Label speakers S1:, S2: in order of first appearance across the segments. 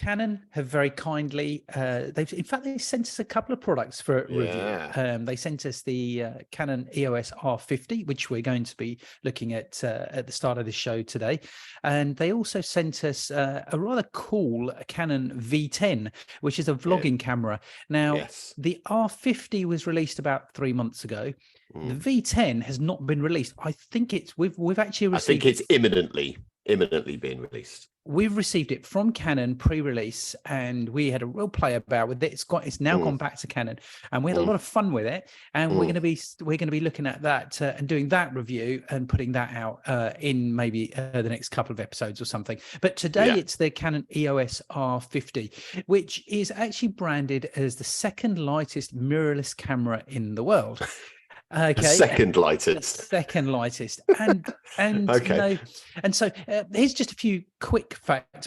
S1: Canon have very kindly, in fact, they sent us a couple of products for review. They sent us the Canon EOS R50, which we're going to be looking at the start of the show today. And they also sent us a rather cool Canon V10, which is a vlogging camera. Now, the R50 was released about 3 months ago. The V10 has not been released. I think we've actually received.
S2: I think it's imminently being released.
S1: We've received it from Canon pre-release, and we had a real play about with it. It's now gone back to Canon, and we had a lot of fun with it. And we're going to be looking at that and doing that review and putting that out in maybe the next couple of episodes or something. But today it's the Canon EOS R50, which is actually branded as the second lightest mirrorless camera in the world. Okay,
S2: second lightest,
S1: and okay, and so here's just a few quick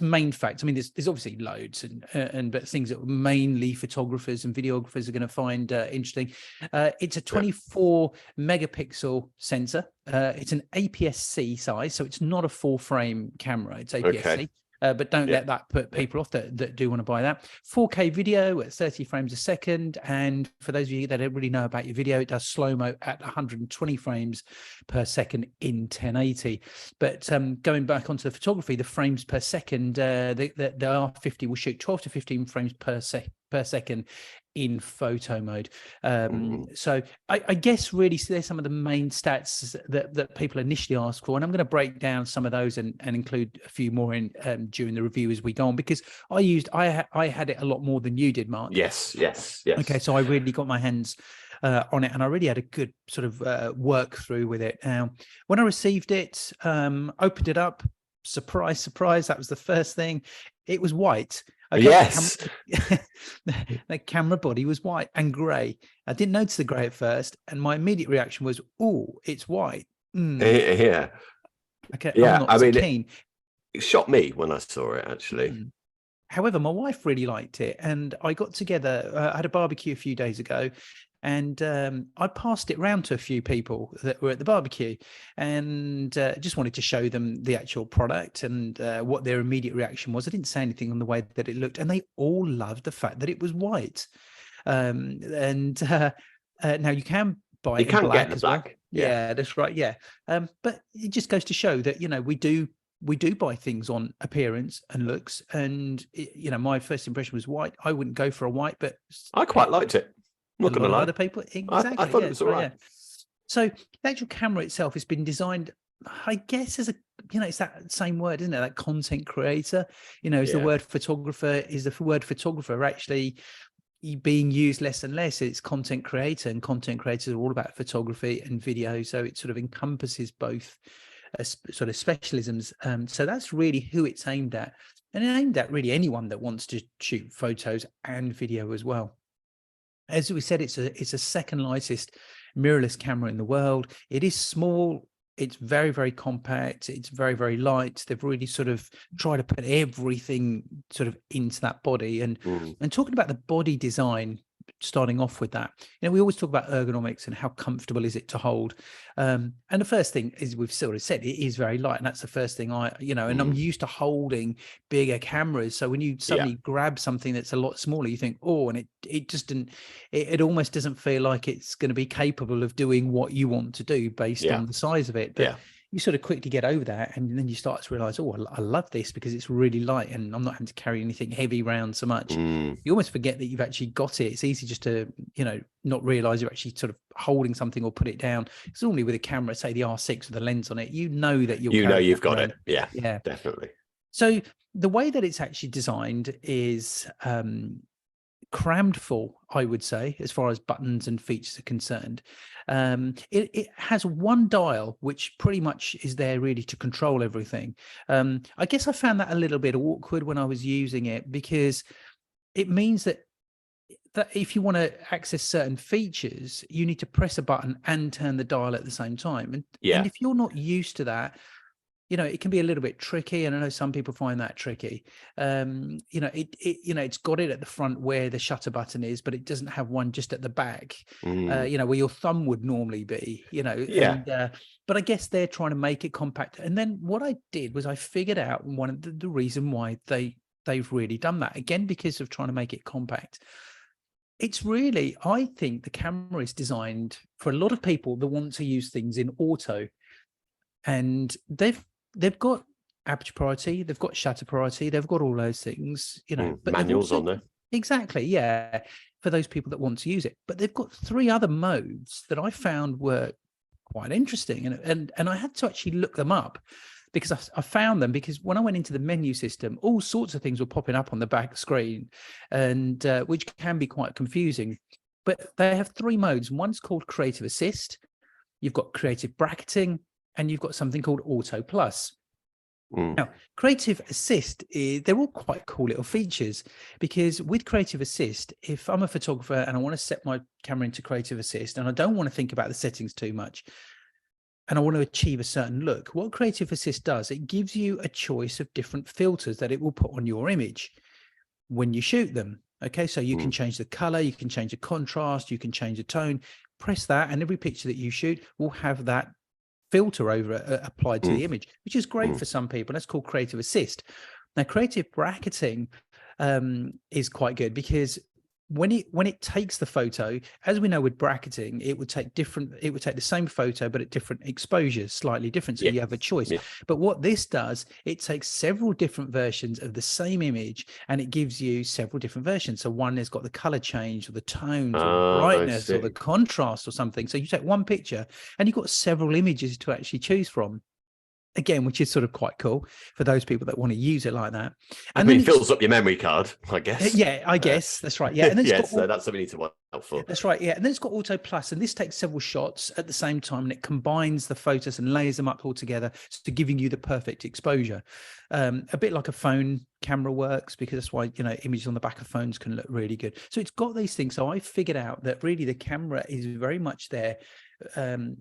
S1: main facts. I mean, there's obviously loads, but things that mainly photographers and videographers are going to find interesting. It's a 24 megapixel sensor. It's an APS-C size, so it's not a full frame camera. It's APS-C. Okay. But don't let that put people off that do want to buy that. 4K video at 30 frames a second. And for those of you that don't really know about your video, it does slow-mo at 120 frames per second in 1080. But going back onto the photography, the frames per second, the R50 will shoot 12 to 15 frames per second in photo mode. So I guess really there's some of the main stats that people initially ask for, and I'm going to break down some of those and include a few more in during the review as we go on, because I had it a lot more than you did, Mark.
S2: Yes.
S1: Okay, so I really got my hands on it, and I really had a good sort of work through with it. Now, when I received it, opened it up, surprise, that was the first thing. It was white. Okay,
S2: yes,
S1: the camera body was white and grey. I didn't notice the grey at first, and my immediate reaction was, "Oh, it's white."
S2: Yeah.
S1: Okay. Yeah. I'm not so keen.
S2: It shocked me when I saw it, actually.
S1: However, my wife really liked it, and I got together. I had a barbecue a few days ago, and I passed it round to a few people that were at the barbecue, and just wanted to show them the actual product and what their immediate reaction was. I didn't say anything on the way that it looked, and they all loved the fact that it was white. Now you can buy it in black as well. Yeah, that's right. Yeah, but it just goes to show that we do buy things on appearance and looks, and my first impression was white. I wouldn't go for a white, but
S2: I quite liked it. Not going to lie.
S1: Other people, exactly.
S2: I thought it was all right.
S1: So the actual camera itself has been designed, I guess, as it's that same word, isn't it? That content creator. Is the word photographer? Is the word photographer actually being used less and less? It's content creator, and content creators are all about photography and video. So it sort of encompasses both sort of specialisms. So that's really who it's aimed at, and it's aimed at really anyone that wants to shoot photos and video as well. As we said, it's a second lightest mirrorless camera in the world. It is small. It's very, very compact. It's very, very light. They've really sort of tried to put everything sort of into that body. And talking about the body design, starting off with that, we always talk about ergonomics and how comfortable is it to hold. And the first thing is, we've sort of said, it is very light, and that's the first thing and I'm used to holding bigger cameras. So when you suddenly grab something that's a lot smaller, you think, and it just didn't. It almost doesn't feel like it's going to be capable of doing what you want to do based on the size of it. But you sort of quickly get over that, and then you start to realize, I love this because it's really light and I'm not having to carry anything heavy around so much. You almost forget that you've actually got it. It's easy just to not realize you're actually sort of holding something or put it down. It's normally with a camera, say the R6 with a lens on it, that you've got it.
S2: Yeah, definitely.
S1: So the way that it's actually designed is crammed full, I would say, as far as buttons and features are concerned. It has one dial, which pretty much is there really to control everything. I guess I found that a little bit awkward when I was using it, because it means that if you want to access certain features, you need to press a button and turn the dial at the same time. And if you're not used to that, it can be a little bit tricky, and I know some people find that tricky. It's got it at the front where the shutter button is, but it doesn't have one just at the back, where your thumb would normally be, but I guess they're trying to make it compact. And then what I did was I figured out one of the reason why they they've really done that, again, because of trying to make it compact. It's really, I think the camera is designed for a lot of people that want to use things in auto, and they've got aperture priority, they've got shutter priority, they've got all those things, but
S2: manuals on there.
S1: Exactly, yeah, for those people that want to use it. But they've got 3 other modes that I found were quite interesting, and I had to actually look them up, because I found them because when I went into the menu system, all sorts of things were popping up on the back screen, and which can be quite confusing. But they have 3 modes. One's called Creative Assist, you've got Creative Bracketing, and you've got something called Auto Plus. Now, Creative Assist, they're all quite cool little features, because with Creative Assist, if I'm a photographer and I want to set my camera into Creative Assist and I don't want to think about the settings too much, and I want to achieve a certain look, what Creative Assist does, it gives you a choice of different filters that it will put on your image when you shoot them. Okay, so you can change the color, you can change the contrast, you can change the tone. Press that, and every picture that you shoot will have that filter over applied to the image, which is great for some people. That's called Creative Assist. Now, Creative Bracketing is quite good, because when it takes the photo, as we know with bracketing, it would take the same photo but at different exposures, slightly different, so you have a choice. But what this does, it takes several different versions of the same image and it gives you several different versions. So one has got the color change, or the tones, or the brightness, or the contrast, or something. So you take one picture and you've got several images to actually choose from, again, which is sort of quite cool for those people that want to use it like that.
S2: And then it fills up your memory card, I guess.
S1: Yeah, I guess that's right. Yeah, and then
S2: so that's something you need to watch out for.
S1: That's right. Yeah, and then it's got Auto Plus, and this takes several shots at the same time, and it combines the photos and layers them up all together, so giving you the perfect exposure. A bit like a phone camera works, because that's why images on the back of phones can look really good. So it's got these things. So I figured out that really the camera is very much there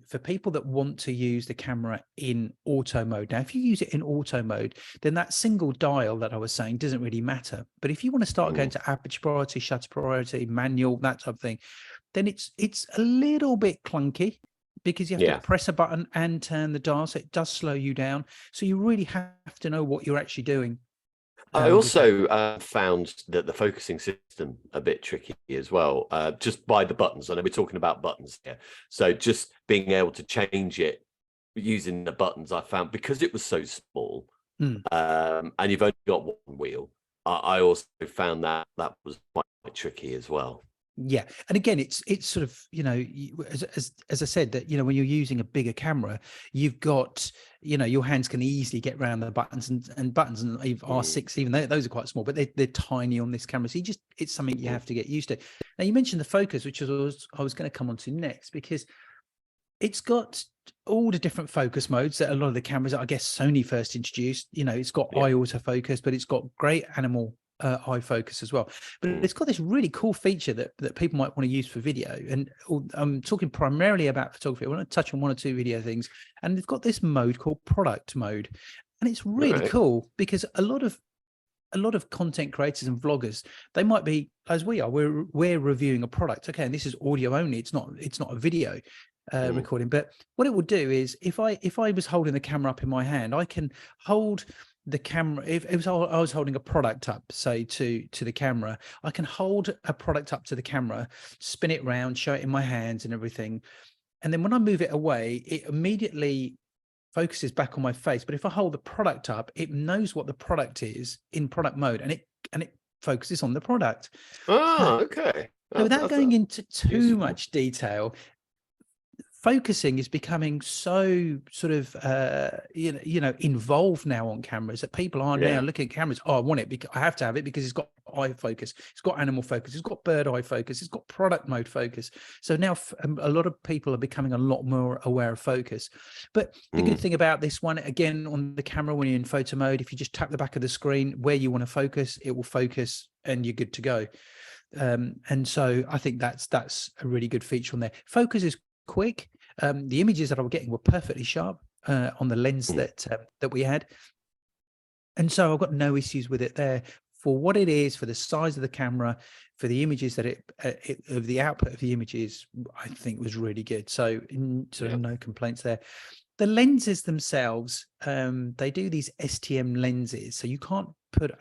S1: for people that want to use the camera in auto mode. Now, if you use it in auto mode, then that single dial that I was saying doesn't really matter. But if you want to start going to aperture priority, shutter priority, manual, that type of thing, then it's a little bit clunky, because you have to press a button and turn the dial, so it does slow you down. So you really have to know what you're actually doing.
S2: I also found that the focusing system a bit tricky as well, just by the buttons. I know we're talking about buttons here. So just being able to change it using the buttons, I found, because it was so small, and you've only got one wheel, I also found that was quite tricky as well.
S1: Yeah, and again, it's sort of, as I said, that when you're using a bigger camera, you've got, your hands can easily get around the buttons and buttons, and R6, even though those are quite small, but they're tiny on this camera. So it's something you have to get used to. Now, you mentioned the focus, which I was going to come on to next, because it's got all the different focus modes that a lot of the cameras that I guess Sony first introduced. It's got eye autofocus, but it's got great animal eye focus as well. But it's got this really cool feature that people might want to use for video, and I'm talking primarily about photography. I want to touch on 1 or 2 video things, and they've got this mode called product mode, and it's really cool, because a lot of content creators and vloggers, they might be, as we are, we're reviewing a product. Okay, and this is audio only, it's not a video recording. But what it will do is, if I was holding the camera up in my hand, I can hold the camera. If I was holding a product up, say to the camera, I can hold a product up to the camera, spin it around, show it in my hands and everything, and then when I move it away, it immediately focuses back on my face. But if I hold the product up, it knows what the product is in product mode, and it focuses on the product.
S2: Okay.
S1: So without going into too much detail, focusing is becoming so sort of involved now on cameras, that people are now looking at cameras. I want it because I have to have it, because it's got eye focus, it's got animal focus, it's got bird eye focus, it's got product mode focus. So now a lot of people are becoming a lot more aware of focus. But the good thing about this one, again, on the camera, when you're in photo mode, if you just tap the back of the screen where you want to focus, it will focus and you're good to go. And so I think that's a really good feature on there. Focus is quick. The images that I was getting were perfectly sharp on the lens that we had, and so I've got no issues with it there. For what it is, for the size of the camera, for the images that of the output of the images, I think was really good. So no complaints there. The lenses themselves, they do these STM lenses, so you can't put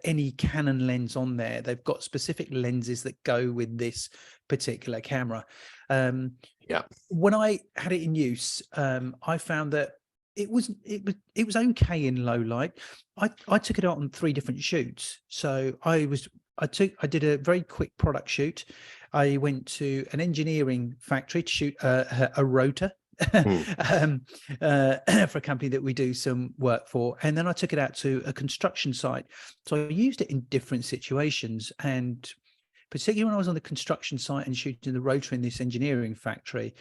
S1: any Canon lens on there. They've got specific lenses that go with this particular camera. When I had it in use, I found that it was okay in low light. I took it out on 3 different shoots. So I did a very quick product shoot. I went to an engineering factory to shoot a rotor for a company that we do some work for, and then I took it out to a construction site. So I used it in different situations, and particularly when I was on the construction site and shooting the rotor in this engineering factory,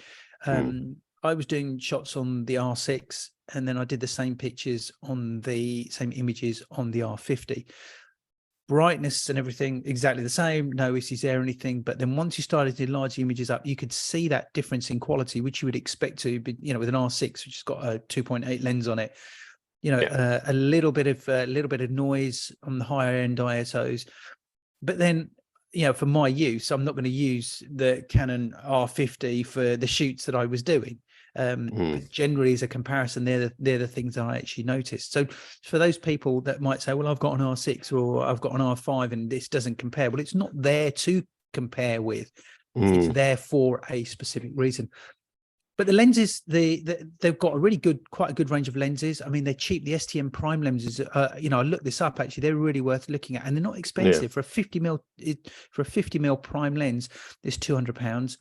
S1: I was doing shots on the R6, and then I did the same pictures on the same images on the R50. Brightness and everything exactly the same, no issues there or anything. But then once you started to enlarge the images up, you could see that difference in quality, which you would expect to be, with an R6, which has got a 2.8 lens on it. A little bit of noise on the higher end ISOs. But then, for my use, I'm not going to use the Canon R50 for the shoots that I was doing. But generally, as a comparison, they're the things that I actually noticed. So for those people that might say, well, I've got an R6 or I've got an R5 and this doesn't compare, well, it's not there to compare with. It's there for a specific reason. But the lenses, they've got quite a good range of lenses. I mean, they're cheap. The STM Prime lenses, I looked this up actually. They're really worth looking at, and they're not expensive. For a 50 mil prime lens, it's £200.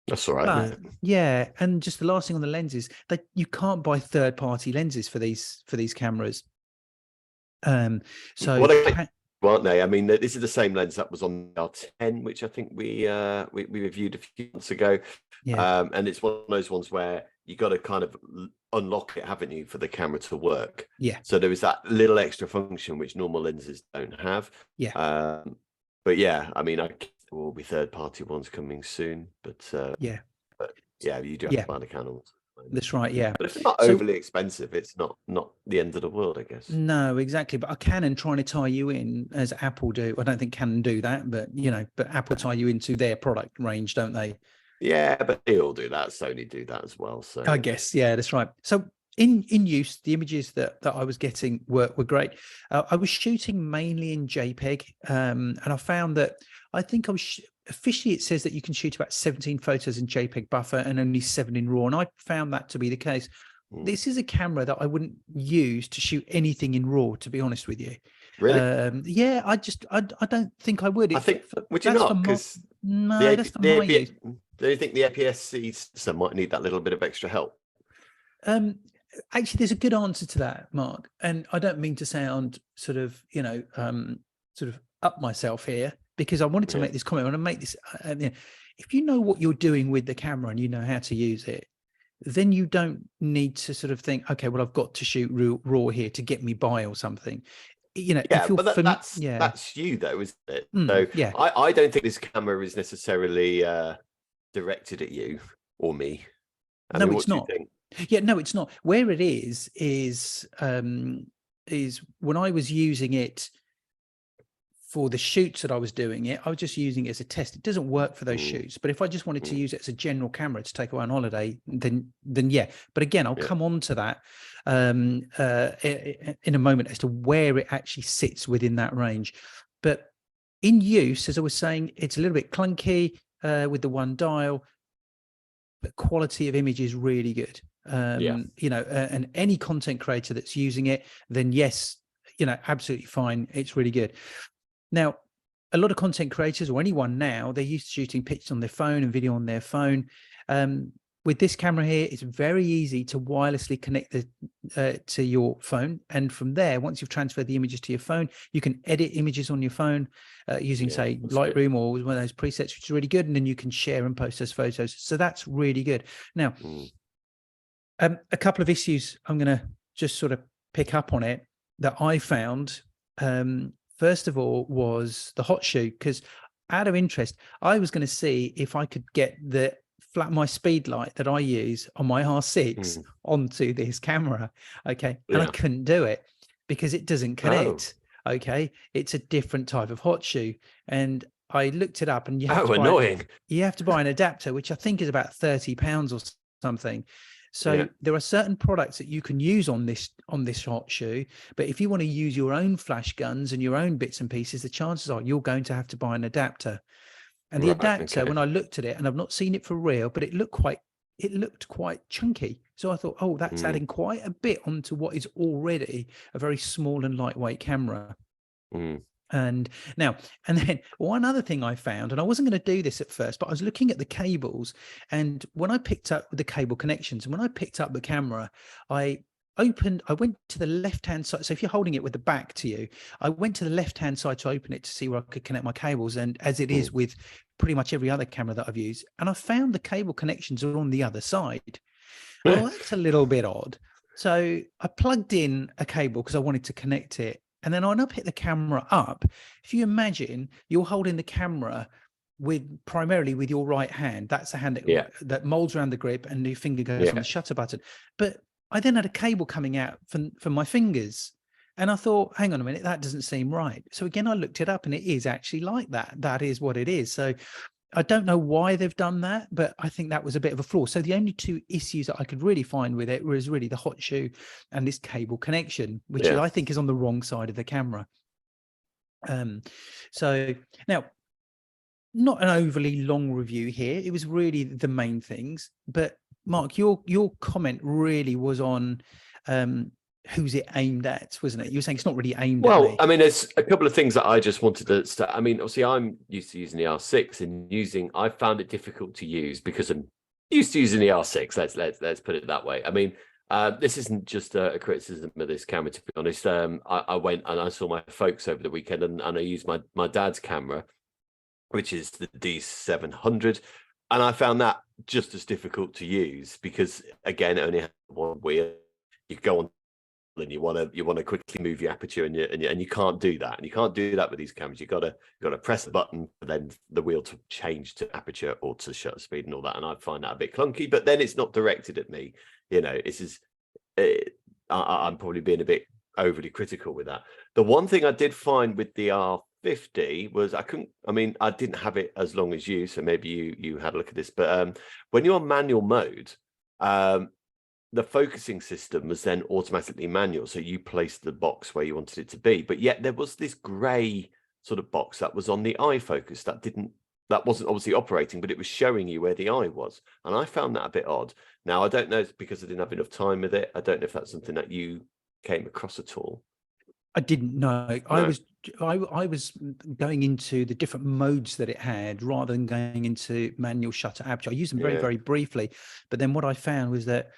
S2: That's all right.
S1: Yeah, and just the last thing on the lenses, that you can't buy third-party lenses for these cameras. Aren't
S2: they? I mean, this is the same lens that was on the R10, which I think we reviewed a few months ago. And it's one of those ones where you got to kind of unlock it, haven't you, for the camera to work? So there is that little extra function which normal lenses don't have. But yeah, I mean, there will be third-party ones coming soon, but you do have to buy the Canon.
S1: That's right, yeah.
S2: But if it's not overly expensive, it's not the end of the world, I guess.
S1: No, exactly. But a Canon trying to tie you in, as Apple do, I don't think Canon do that, but but Apple tie you into their product range, don't they?
S2: Yeah, but they all do that. Sony do that as well. So
S1: I guess, yeah, that's right. So in use, the images that I was getting were great. I was shooting mainly in JPEG, and I found that I think officially it says that you can shoot about 17 photos in JPEG buffer and only 7 in RAW, and I found that to be the case. This is a camera that I wouldn't use to shoot anything in RAW, to be honest with you.
S2: Really?
S1: I don't think I would.
S2: Would you not? Because
S1: that's for my use.
S2: Do you think the APS-C system might need that little bit of extra help?
S1: Actually, there's a good answer to that, Mark, and I don't mean to sound sort of up myself here, because I wanted to make this comment. I want to make this. If you know what you're doing with the camera and you know how to use it, then you don't need to sort of think, okay, well, I've got to shoot raw here to get me by or something.
S2: That's you though, isn't it? I don't think this camera is necessarily directed at you or me.
S1: No, it's not. Yeah, no, it's not. Where it is when I was using it for the shoots that I was doing it, I was just using it as a test. It doesn't work for those shoots, but if I just wanted to use it as a general camera to take away on holiday, then yeah. But again, I'll come on to that in a moment as to where it actually sits within that range. But in use, as I was saying, it's a little bit clunky with the one dial, but quality of image is really good. And any content creator that's using it, then yes, absolutely fine. It's really good. Now, a lot of content creators, or anyone now, they're used to shooting pictures on their phone and video on their phone. With this camera here, it's very easy to wirelessly connect to your phone. And from there, once you've transferred the images to your phone, you can edit images on your phone using, say, Lightroom or one of those presets, which is really good. And then you can share and post those photos. So that's really good. Now, a couple of issues I'm going to just sort of pick up on it that I found. First of all, was the hot shoe, because out of interest, I was going to see if I could get my speed light that I use on my R6 onto this camera. Okay. And I couldn't do it because it doesn't connect. Okay. It's a different type of hot shoe. And I looked it up, and you have to buy an adapter, which I think is about £30 or something. So there are certain products that you can use on this hot shoe, but if you want to use your own flash guns and your own bits and pieces, the chances are you're going to have to buy an adapter. And the adapter, when I looked at it, and I've not seen it for real, but it looked quite chunky. So I thought, oh, that's adding quite a bit onto what is already a very small and lightweight camera. And then one other thing I found, and I wasn't going to do this at first, but I was looking at the cables, and when I picked up the cable connections, and when I picked up the camera, I went to the left-hand side. So if you're holding it with the back to you, I went to the left-hand side to open it to see where I could connect my cables. And as it is with pretty much every other camera that I've used, and I found the cable connections are on the other side. Well, that's a little bit odd. So I plugged in a cable because I wanted to connect it. And then when I pick the camera up, if you imagine you're holding the camera primarily with your right hand, that's the hand that molds around the grip, and your finger goes on the shutter button. But I then had a cable coming out from my fingers, and I thought, hang on a minute, that doesn't seem right. So again, I looked it up, and it is actually like that. That is what it is. So I don't know why they've done that, but I think that was a bit of a flaw. So the only two issues that I could really find with it was really the hot shoe and this cable connection, which I think is on the wrong side of the camera. So now, not an overly long review here. It was really the main things. But Mark, your comment really was on who's it aimed at, wasn't it? You were saying it's not really aimed at me.
S2: Well, I mean, there's a couple of things that I just wanted to start. I mean, obviously, I'm used to using the R6, and I found it difficult to use because I'm used to using the R6. Let's put it that way. I mean, this isn't just a criticism of this camera, to be honest. I went and I saw my folks over the weekend, and I used my dad's camera, which is the D700, and I found that just as difficult to use because, again, it only has one wheel. You go on and you want to quickly move your aperture, and you can't do that, and you can't do that with these cameras. You got to press the button for then the wheel to change to aperture or to shutter speed and all that, and I find that a bit clunky. But then it's not directed at me, I'm probably being a bit overly critical with that. The one thing I did find with the R50 was I didn't have it as long as you, so maybe you had a look at this, but when you're on manual mode, the focusing system was then automatically manual. So you placed the box where you wanted it to be, but yet there was this gray sort of box that was on the eye focus that wasn't obviously operating, but it was showing you where the eye was. And I found that a bit odd. Now, I don't know, it's because I didn't have enough time with it. I don't know if that's something that you came across at all.
S1: I didn't know. No. I was going into the different modes that it had rather than going into manual shutter aperture. I used them very, very briefly, but then what I found was that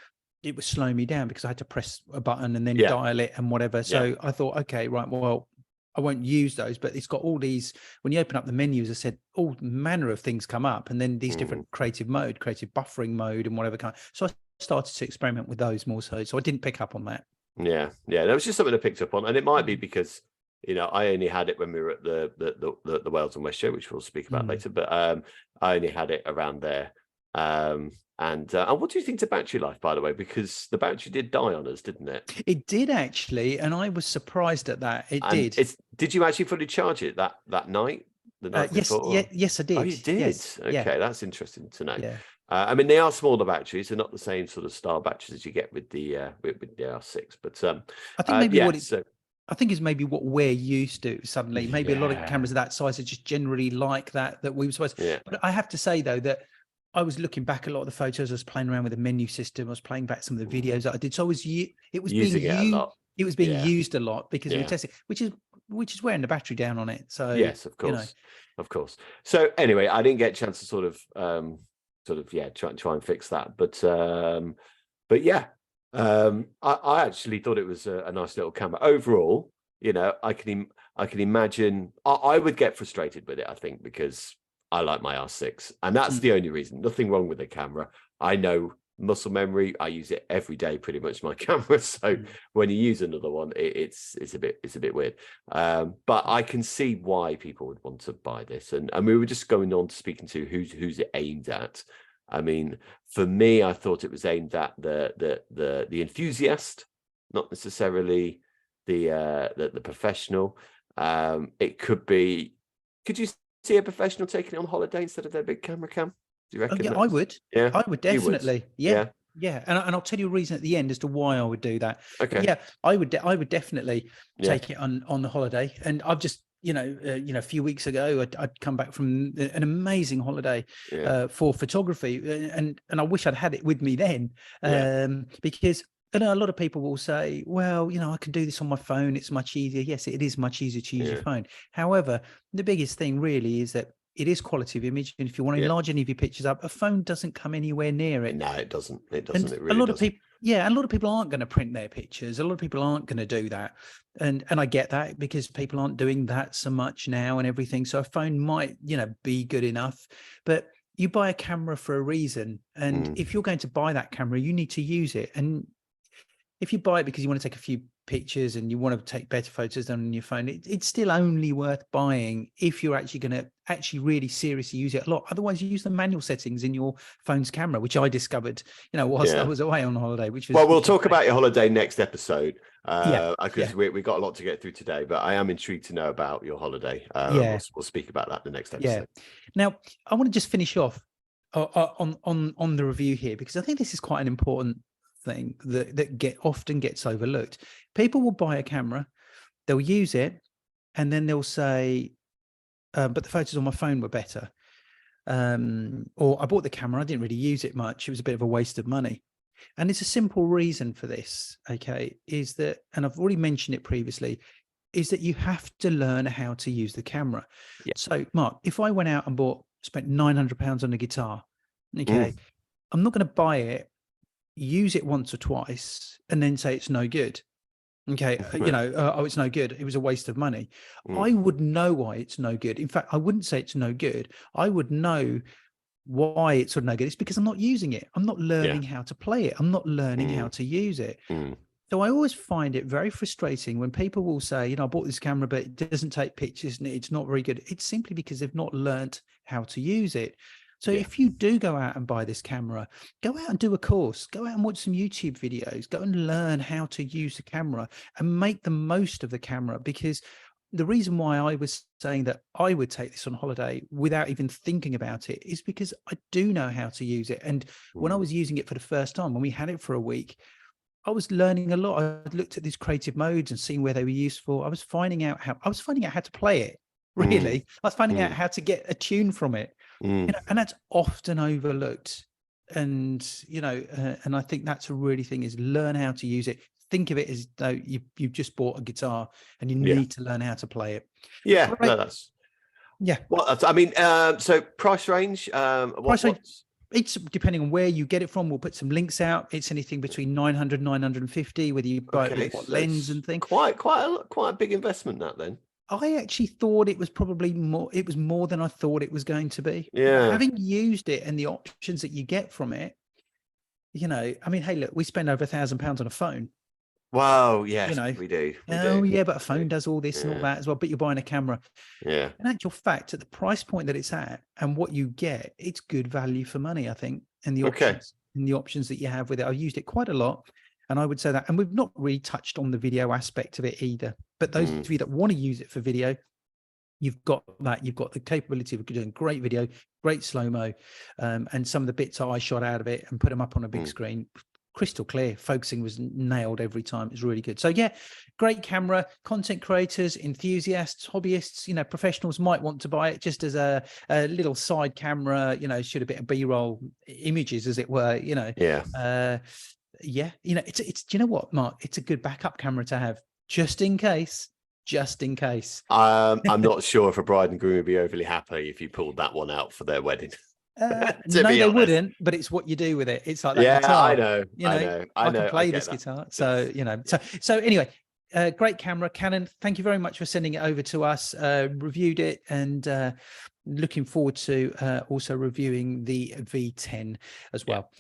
S1: it was slowing me down because I had to press a button and then dial it and whatever. So I thought, okay, right, well, I won't use those, but it's got all these, when you open up the menus, I said all manner of things come up, and then these different creative buffering mode and whatever kind. So I started to experiment with those more so. So I didn't pick up on that. Yeah.
S2: That was just something I picked up on, and it might be because I only had it when we were at the Wales and West show, which we'll speak about later. But I only had it around there. And what do you think to battery life, by the way? Because the battery did die on us, didn't it?
S1: It did actually, and I was surprised at that. It did.
S2: Did you actually fully charge it that night? The night before?
S1: Yes, I did.
S2: Oh, you did?
S1: Yes.
S2: Okay, that's interesting to know.
S1: Yeah.
S2: I mean, they are smaller batteries; they're not the same sort of style batteries as you get with the R6. But
S1: I think maybe I think is maybe what we're used to. Suddenly, maybe a lot of cameras of that size are just generally like that we were supposed to.
S2: Yeah.
S1: But I have to say though that I was looking back at a lot of the photos. I was playing around with the menu system. I was playing back some of the videos that I did. So it was being used a lot because we were testing, which is wearing the battery down on it. So
S2: yes, of course, of course. So anyway, I didn't get a chance to sort of try and fix that, but yeah, I actually thought it was a nice little camera overall. I can imagine I would get frustrated with it, I think, because I like my R6, and that's the only reason. Nothing wrong with the camera. I know muscle memory. I use it every day, pretty much, my camera. So when you use another one, it's a bit weird. But I can see why people would want to buy this. And we were just going on to speaking to who's it aimed at. I mean, for me, I thought it was aimed at the enthusiast, not necessarily the professional. It could be. Could you see a professional taking it on holiday instead of their big camera cam? Do you reckon?
S1: I would.
S2: Yeah,
S1: I would definitely.
S2: Would.
S1: Yeah, and I'll tell you a reason at the end as to why I would do that.
S2: Okay.
S1: But yeah, I would definitely take it on the holiday. And I've just, a few weeks ago, I'd come back from an amazing holiday for photography, and I wish I'd had it with me then, because I know a lot of people will say, well, I can do this on my phone. It's much easier. Yes, it is much easier to use your phone. However, the biggest thing really is that it is quality of image. And if you want to enlarge any of your pictures up, a phone doesn't come anywhere near it.
S2: No, it doesn't. It
S1: And
S2: doesn't. It really doesn't.
S1: a lot of people aren't going to print their pictures. A lot of people aren't going to do that. And I get that, because people aren't doing that so much now and everything. So a phone might, be good enough, but you buy a camera for a reason. And if you're going to buy that camera, you need to use it. And if you buy it because you want to take a few pictures and you want to take better photos than on your phone, it's still only worth buying if you're actually going to really seriously use it a lot. Otherwise, you use the manual settings in your phone's camera, which I discovered, whilst I was away on holiday.
S2: We'll talk about your holiday next episode, because we got a lot to get through today. But I am intrigued to know about your holiday. We'll speak about that in the next episode.
S1: Yeah. Now, I want to just finish off on the review here, because I think this is quite an important thing that often gets overlooked. People will buy a camera, they'll use it, and then they'll say, but the photos on my phone were better, or I bought the camera, I didn't really use it much, it was a bit of a waste of money. And it's a simple reason for this, okay, is that, and I've already mentioned it previously, is that you have to learn how to use the camera. So Mark, if I went out and spent £900 on a guitar, okay, I'm not going to buy it, use it once or twice, and then say it's no good. Okay, it's no good, it was a waste of money. I would know why it's no good. In fact, I wouldn't say it's no good. I would know why it's no good. It's because I'm not using it. I'm not learning how to play it. I'm not learning how to use it. So I always find it very frustrating when people will say, I bought this camera, but it doesn't take pictures and it's not very good. It's simply because they've not learned how to use it. So if you do go out and buy this camera, go out and do a course, go out and watch some YouTube videos, go and learn how to use the camera and make the most of the camera. Because the reason why I was saying that I would take this on holiday without even thinking about it is because I do know how to use it. And when I was using it for the first time, when we had it for a week, I was learning a lot. I looked at these creative modes and seeing where they were useful. I was finding out how to play it. Really, I was finding out how to get a tune from it. And that's often overlooked. And and I think that's a really thing, is learn how to use it. Think of it as though you've just bought a guitar and you need to learn how to play it.
S2: Well, I mean, so price range,
S1: it's depending on where you get it from. We'll put some links out. It's anything between 900, 950, whether you buy it with what lens and things.
S2: Quite a big investment, that then.
S1: I actually thought it was probably more. It was more than I thought it was going to be.
S2: Yeah.
S1: Having used it and the options that you get from it, I mean, hey, look, we spend over £1,000 on a phone.
S2: Wow. Yes, we do.
S1: Yeah, but a phone does all this and all that as well. But you're buying a camera.
S2: Yeah.
S1: In actual fact, at the price point that it's at and what you get, it's good value for money, I think. And the options that you have with it, I've used it quite a lot. And I would say that, and we've not really touched on the video aspect of it either. But those of you that want to use it for video, you've got that. You've got the capability of doing great video, great slow-mo, and some of the bits I shot out of it and put them up on a big screen. Crystal clear. Focusing was nailed every time. It's really good. So yeah, great camera. Content creators, enthusiasts, hobbyists, professionals might want to buy it just as a little side camera, shoot a bit of B-roll images, as it were, it's do you know what, Mark? It's a good backup camera to have just in case.
S2: I'm not sure if a bride and groom would be overly happy if you pulled that one out for their wedding.
S1: No, they wouldn't, but it's what you do with it. It's like that guitar.
S2: I know.
S1: I can play this guitar. So, so anyway, great camera, Canon. Thank you very much for sending it over to us. Reviewed it, and looking forward to also reviewing the V10 as well.